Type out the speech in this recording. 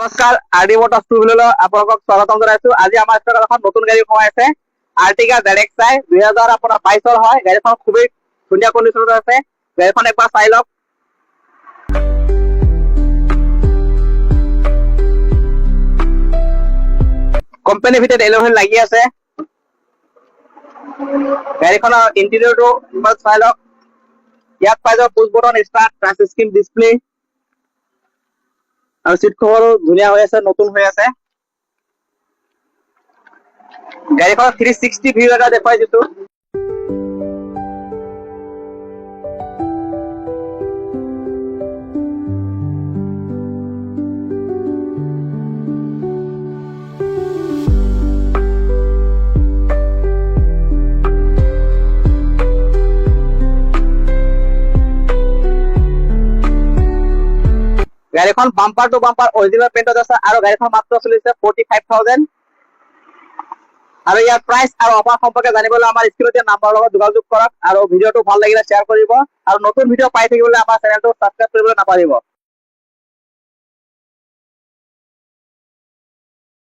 নমস্কাৰ RD Motors two হুইলাৰলৈ আপোনালোকক স্বাগতম জনাইছো। আজি আমাৰ ষ্টকত এখন নতুন গাড়ী সোমাইছে, আৰ্টিকা ZXi 2022 হয়। গাড়ীখন খুবেই ধুনীয়া কণ্ডিশ্যনত আছে। গাড়ীখন একবাৰ চাই লওক। কোম্পানীৰ ভিতৰত এলোভেন লাগি আছে। গাড়ীখনৰ ইণ্টেৰিয়ৰটো চাই লওক। ইয়াত পাই যাব push button start, touch screen display আৰু চিট কভাৰো ধুনীয়া হৈ আছে, নতুন হৈ আছে। গাড়ীখনত 360 ভিউ এটা দেখুৱাই দিছো। গাড়ীখন বাম্পাৰ টু বাম্পাৰ অৰিজিনেল পেইণ্টত আছে আৰু গাড়ীখন মাত্ৰ চলিছে 45,000। আৰু ইয়াৰ প্ৰাইচ আৰু অফাৰ সম্পৰ্কে জানিবলৈ আমাৰ স্ক্ৰীনত দিয়া নাম্বাৰৰ লগত যোগাযোগ কৰক আৰু ভিডিঅ'টো ভাল লাগিলে শ্বেয়াৰ কৰিব আৰু নতুন ভিডিঅ' পাই থাকিবলৈ আমাৰ চেনেলটো ছাবস্ক্ৰাইব কৰিবলৈ নাপাহৰিব।